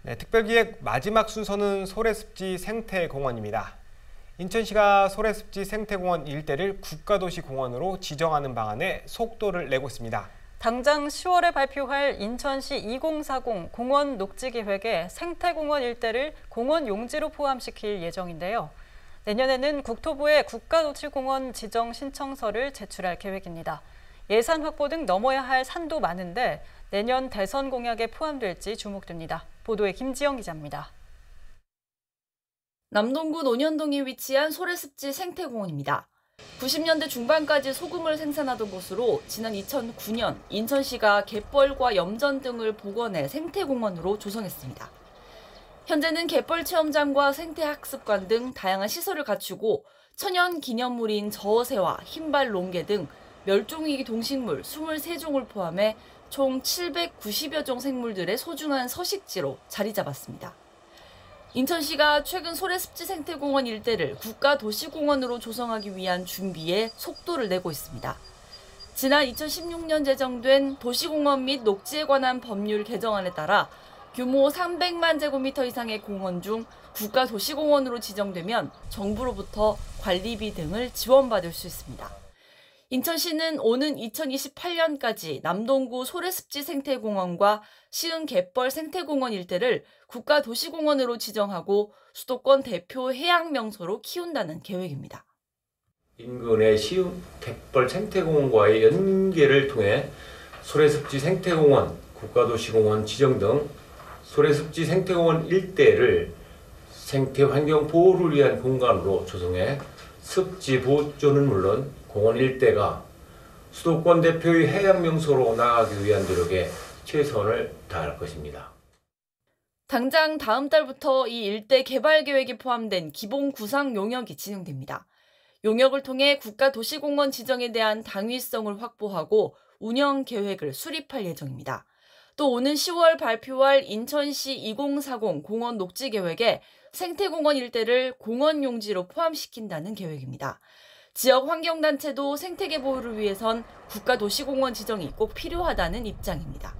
네, 특별기획 마지막 순서는 소래습지 생태공원입니다. 인천시가 소래습지 생태공원 일대를 국가도시공원으로 지정하는 방안에 속도를 내고 있습니다. 당장 10월에 발표할 인천시 2040 공원 녹지계획에 생태공원 일대를 공원 용지로 포함시킬 예정인데요. 내년에는 국토부에 국가도시공원 지정 신청서를 제출할 계획입니다. 예산 확보 등 넘어야 할 산도 많은데 내년 대선 공약에 포함될지 주목됩니다. 보도에 김지영 기자입니다. 남동구 논현동에 위치한 소래습지 생태공원입니다. 90년대 중반까지 소금을 생산하던 곳으로 지난 2009년 인천시가 갯벌과 염전 등을 복원해 생태공원으로 조성했습니다. 현재는 갯벌 체험장과 생태학습관 등 다양한 시설을 갖추고 천연 기념물인 저어새와 흰발 롱개 등 멸종위기 동식물 23종을 포함해 총 790여 종 생물들의 소중한 서식지로 자리 잡았습니다. 인천시가 최근 소래습지 생태공원 일대를 국가도시공원으로 조성하기 위한 준비에 속도를 내고 있습니다. 지난 2016년 제정된 도시공원 및 녹지에 관한 법률 개정안에 따라 규모 300만 제곱미터 이상의 공원 중 국가도시공원으로 지정되면 정부로부터 관리비 등을 지원받을 수 있습니다. 인천시는 오는 2028년까지 남동구 소래습지 생태공원과 시흥 갯벌 생태공원 일대를 국가도시공원으로 지정하고 수도권 대표 해양명소로 키운다는 계획입니다. 인근의 시흥 갯벌 생태공원과의 연계를 통해 소래습지 생태공원, 국가도시공원 지정 등 소래습지 생태공원 일대를 생태환경 보호를 위한 공간으로 조성해 습지 보존은 물론 공원 일대가 수도권 대표의 해양명소로 나아가기 위한 노력에 최선을 다할 것입니다. 당장 다음 달부터 이 일대 개발 계획에 포함된 기본 구상 용역이 진행됩니다. 용역을 통해 국가도시공원 지정에 대한 당위성을 확보하고 운영 계획을 수립할 예정입니다. 또 오는 10월 발표할 인천시 2040 공원 녹지 계획에 생태공원 일대를 공원 용지로 포함시킨다는 계획입니다. 지역 환경단체도 생태계 보호를 위해선 국가도시공원 지정이 꼭 필요하다는 입장입니다.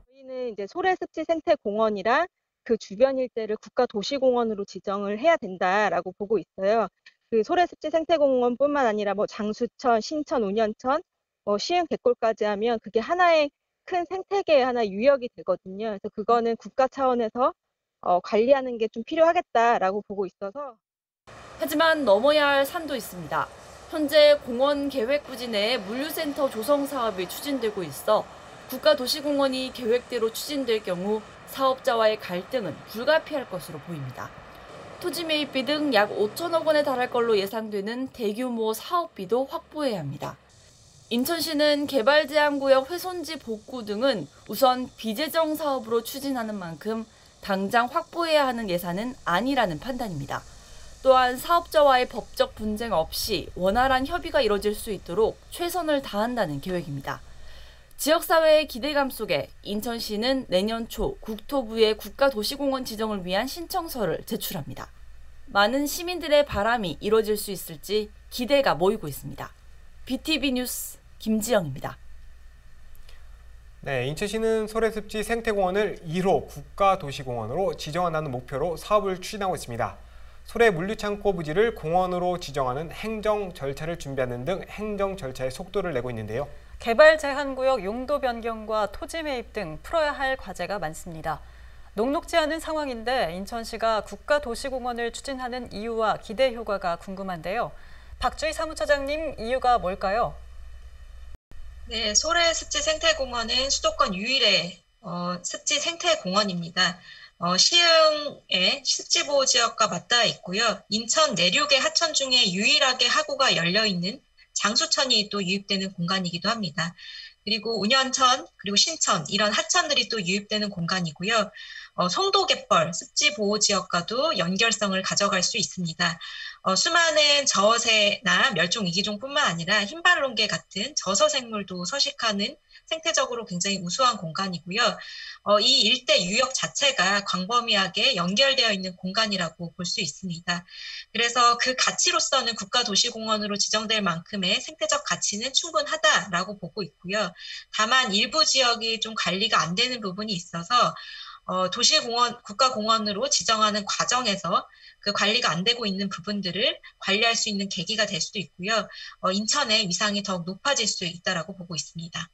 저희는 이제 소래습지 생태공원이랑 그 주변 일대를 국가도시공원으로 지정을 해야 된다라고 보고 있어요. 그 소래습지 생태공원뿐만 아니라 장수천, 신천, 운현천, 시흥 갯골까지 하면 그게 하나의 큰 생태계의 하나의 유역이 되거든요. 그래서 그거는 국가 차원에서 관리하는 게 좀 필요하겠다라고 보고 있어서. 하지만 넘어야 할 산도 있습니다. 현재 공원 계획부지 내에 물류센터 조성 사업이 추진되고 있어 국가도시공원이 계획대로 추진될 경우 사업자와의 갈등은 불가피할 것으로 보입니다. 토지 매입비 등 약 5천억 원에 달할 걸로 예상되는 대규모 사업비도 확보해야 합니다. 인천시는 개발제한구역 훼손지 복구 등은 우선 비재정 사업으로 추진하는 만큼 당장 확보해야 하는 예산은 아니라는 판단입니다. 또한 사업자와의 법적 분쟁 없이 원활한 협의가 이뤄질 수 있도록 최선을 다한다는 계획입니다. 지역사회의 기대감 속에 인천시는 내년 초 국토부에 국가도시공원 지정을 위한 신청서를 제출합니다. 많은 시민들의 바람이 이뤄질 수 있을지 기대가 모이고 있습니다. BTV 뉴스 김지영입니다. 네, 인천시는 소래습지 생태공원을 1호 국가도시공원으로 지정한다는 목표로 사업을 추진하고 있습니다. 소래 물류창고 부지를 공원으로 지정하는 행정 절차를 준비하는 등 행정 절차에 속도를 내고 있는데요. 개발 제한구역 용도 변경과 토지 매입 등 풀어야 할 과제가 많습니다. 녹록지 않은 상황인데 인천시가 국가도시공원을 추진하는 이유와 기대 효과가 궁금한데요. 박주희 사무처장님, 이유가 뭘까요? 네, 소래습지 생태공원은 수도권 유일의 습지 생태공원입니다. 시흥의 습지보호지역과 맞닿아 있고요. 인천 내륙의 하천 중에 유일하게 하구가 열려있는 장수천이 또 유입되는 공간이기도 합니다. 그리고 운현천, 그리고 신천 이런 하천들이 또 유입되는 공간이고요. 송도갯벌 습지보호지역과도 연결성을 가져갈 수 있습니다. 수많은 저어새나 멸종위기종뿐만 아니라 흰발롱개 같은 저서생물도 서식하는 생태적으로 굉장히 우수한 공간이고요. 이 일대 유역 자체가 광범위하게 연결되어 있는 공간이라고 볼 수 있습니다. 그래서 그 가치로서는 국가도시공원으로 지정될 만큼의 생태적 가치는 충분하다라고 보고 있고요. 다만 일부 지역이 좀 관리가 안 되는 부분이 있어서 도시공원, 국가공원으로 지정하는 과정에서 그 관리가 안 되고 있는 부분들을 관리할 수 있는 계기가 될 수도 있고요. 인천의 위상이 더욱 높아질 수 있다라고 보고 있습니다.